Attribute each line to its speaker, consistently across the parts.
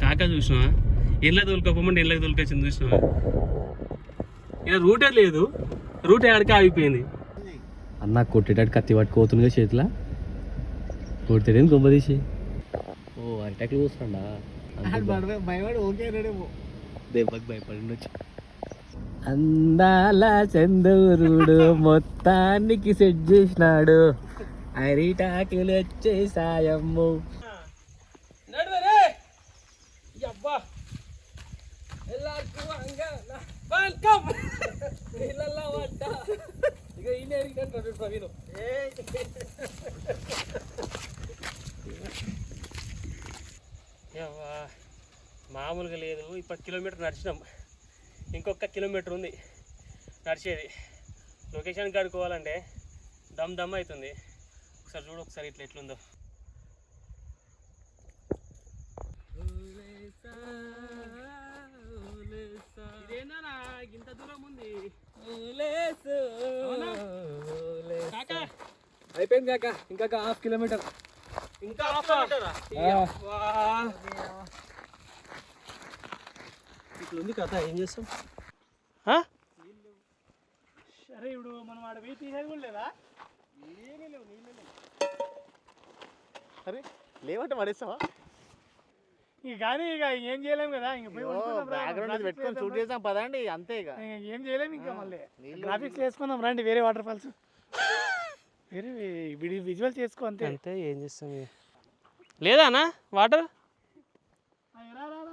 Speaker 1: కాకా చూసినావా ఇళ్ళ తోలుకోపోమంటే ఇళ్ళకి తోలుకొచ్చింది చూసినావా ఇలా రూటే లేదు రూట్ ఆడికి ఆగిపోయింది
Speaker 2: అన్న కొట్టేటట్టు కత్తి పట్టుకోతుందిగా చేతిలో కొడితేనేది గొప్ప తీసి ఓ అరిటాకులు కూర్చుండా
Speaker 3: భయపడి ఓకే
Speaker 2: దెబ్బకి భయపడి వచ్చి అందాల చందూరుడు మొత్తానికి సెట్ చేసినాడు అరిటాకులు వచ్చేసాయమ్ము
Speaker 1: మామూలుగా లేదు ఇప్పుడు కిలోమీటర్ నడిచినాం ఇంకొక కిలోమీటర్ ఉంది నడిచేది లొకేషన్ కడుకోవాలంటే దమ్ దమ్ అవుతుంది ఒకసారి చూడు ఒకసారి ఇట్లా ఎట్లుందో ఇదేనా ఇంత దూరం ఉంది
Speaker 2: అయిపోయింది కాక ఇంకా హాఫ్ కిలోమీటర్
Speaker 1: ఇంకా హాఫ్ కిలోమీటరా
Speaker 2: ఇట్లా ఉంది కథ ఏం చేస్తాం
Speaker 3: సరే ఇప్పుడు మనం ఆడ పోయి తీసేది కూడా లేదా ఏమీ లేవు నీళ్ళు లేవు
Speaker 2: అరే లేవంటే పడేస్తావా
Speaker 3: ఇక కానీ ఇక ఏం చేయలేము కదా ఇంక పోయి
Speaker 2: బ్యాక్గ్రౌండ్ పెట్టుకొని షూట్ చేసాం పదండి అంతే ఇక
Speaker 3: ఏం చేయలేము ఇంకా మళ్ళీ గ్రాఫిక్స్ చేసుకుందాం రండి వేరే వాటర్ ఫాల్స్ వేరే విజువల్ చేసుకో అంతే
Speaker 1: అంతే ఏం చేస్తాం లేదా అన్న వాటర్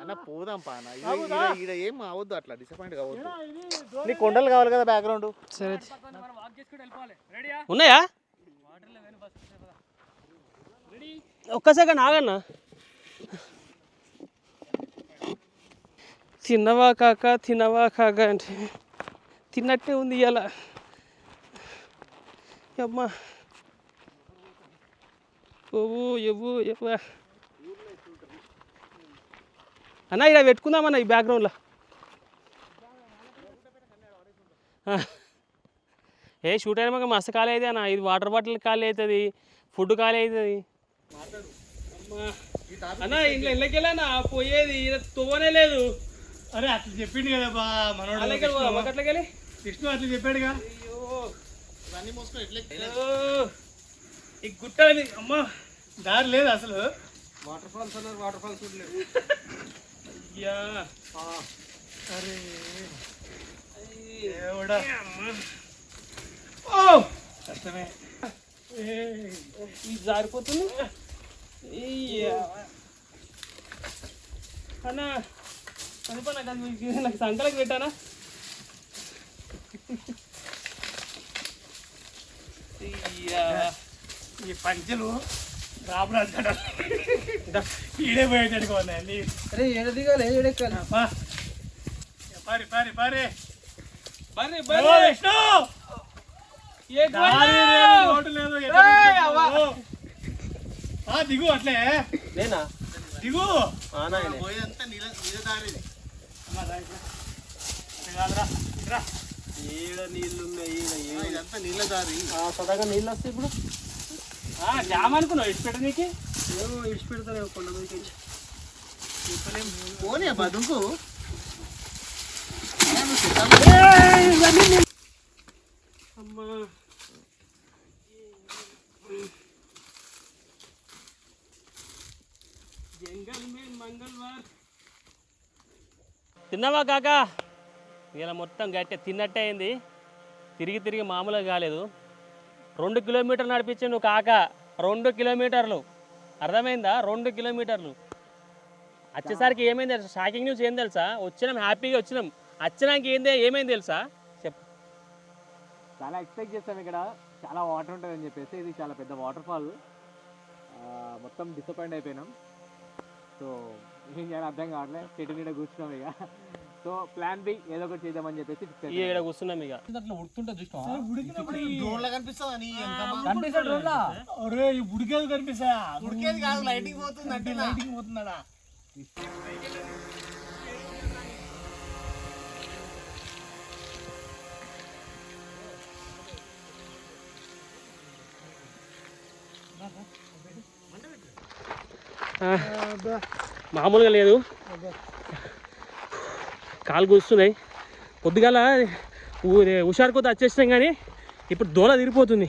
Speaker 2: అన్న పోదాం పాన ఇక్కడ ఏం అవద్దు అట్లా డిసప్పాయింట్ కావద్దు నీకు కొండలు కావాలి కదా బ్యాక్గ్రౌండ్
Speaker 1: సరే ఉన్నాయా ఒక్క సెకండ్ ఆగన్నా తిన్నవా కాక తినవా కాక అంటే తిన్నట్టే ఉంది ఇవాళ అమ్మా ఓవు ఎవ్వు ఎవ్వ అన్న ఇలా పెట్టుకుందామన్న ఈ బ్యాక్గ్రౌండ్లో ఏ షూట్ అయినా మాకు మస్తు ఖాళీ అవుతుంది అన్న ఇది వాటర్ బాటిల్ ఖాళీ అవుతుంది ఫుడ్ ఖాళీ అవుతుంది అన్న ఇంట్లో ఇళ్ళకి వెళ్ళానా పోయేది తోనే లేదు
Speaker 3: అరే అట్లా చెప్పిండు కదా బా మనోడు
Speaker 1: అట్లకెళ్ళి
Speaker 3: విష్ణు అట్లా చెప్పాడుగా
Speaker 1: ఈ గుట్టని అమ్మా
Speaker 3: దారి లేదు అసలు
Speaker 2: వాటర్ ఫాల్స్ అన్నారు వాటర్ ఫాల్స్ లేదు
Speaker 1: అయ్యా
Speaker 3: అరే కష్టమే
Speaker 1: ఇది జారిపోతుంది అన్నా అనుకున్నా నాకు సంకలకి పెట్టానా
Speaker 3: ఈ పంచెలు రాబరాజు ఈడే పోయేటట్టుగా ఉన్నాయండి
Speaker 2: అరే ఏడ దిగాలి ఏడెక్కాలి
Speaker 3: పారి పారి పారి
Speaker 1: బర్రీ
Speaker 3: విష్ణు లేదు దిగు అట్లే
Speaker 1: నేనా
Speaker 3: దిగు
Speaker 2: పోయేంత నీళ్ళ దారి
Speaker 1: ఈడ నీళ్ళు ఉన్నాయి
Speaker 2: ఇదంతా నీళ్ళ దారి
Speaker 1: సదాగా నీళ్ళు వస్తాయి ఇప్పుడు జామ్ అనుకున్నావు ఇడిచిపెట్ట నీకు
Speaker 2: ఏమో ఇడిచిపెడతారు కొండ మీదకి పోనీ బతుకు
Speaker 1: అమ్మా జంగల్ మే మంగళవార్ తిన్నావా కాకా ఇలా మొత్తం గట్టి తిన్నట్టే అయింది తిరిగి తిరిగి మామూలుగా కాలేదు 2 కిలోమీటర్లు నడిపించి నువ్వు కాక 2 కిలోమీటర్లు అర్థమైందా 2 కిలోమీటర్లు వచ్చేసరికి ఏమైంది తెలుసా షాకింగ్ న్యూస్ ఏం తెలుసా వచ్చినాం హ్యాపీగా వచ్చినాం వచ్చినాక ఏమైంది తెలుసా చెప్పు
Speaker 2: చాలా ఎక్స్పెక్ట్ చేస్తాం ఇక్కడ చాలా వాటర్ ఉంటుందని చెప్పేసి ఇది చాలా పెద్ద వాటర్ ఫాల్ మొత్తం డిసప్పాయింట్ అయిపోయినాం సో ఏం చేయాలి అర్థం కావట్లేదు చెట్టు నీడ కూర్చున్నాం ఇక సో ప్లాన్ బి ఏదో ఒకటి చేద్దామని చెప్పేసి
Speaker 1: ఇక్కడ కూర్చున్నాం ఇక
Speaker 3: ఉడికేది కనిపిస్తా ఉడికేది కాదు లైటింగ్ పోతుంది అంటే లైటింగ్ పోతుందా
Speaker 1: మామూలుగా లేదు, కాలు కూస్తున్నాయి. పొద్దుగాల హుషారు కొద్ది వచ్చేసినాం కానీ ఇప్పుడు దోల తిరిగిపోతుంది.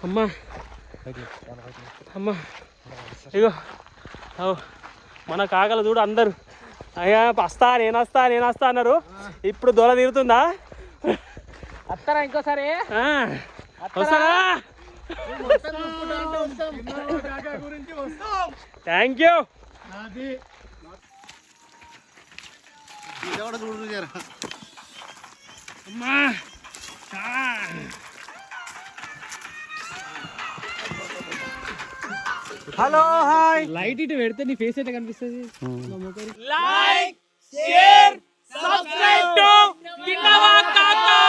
Speaker 1: అమ్మా అమ్మా ఇగో మన కాకలు చూడు అందరు అయ్యా వస్తా నేను వస్తా అన్నారు. ఇప్పుడు దోల తీరుతుందా?
Speaker 2: వస్తారా ఇంకోసారి?
Speaker 1: వస్తారా? Thank you. అమ్మా
Speaker 2: హలో హాయ్.
Speaker 3: లైట్ ఇటు పెడితే నీ ఫేస్ అయితే కనిపిస్తుంది.
Speaker 1: లైక్ షేర్ సబ్స్క్రైబ్ టు కిన్నవ కాకా.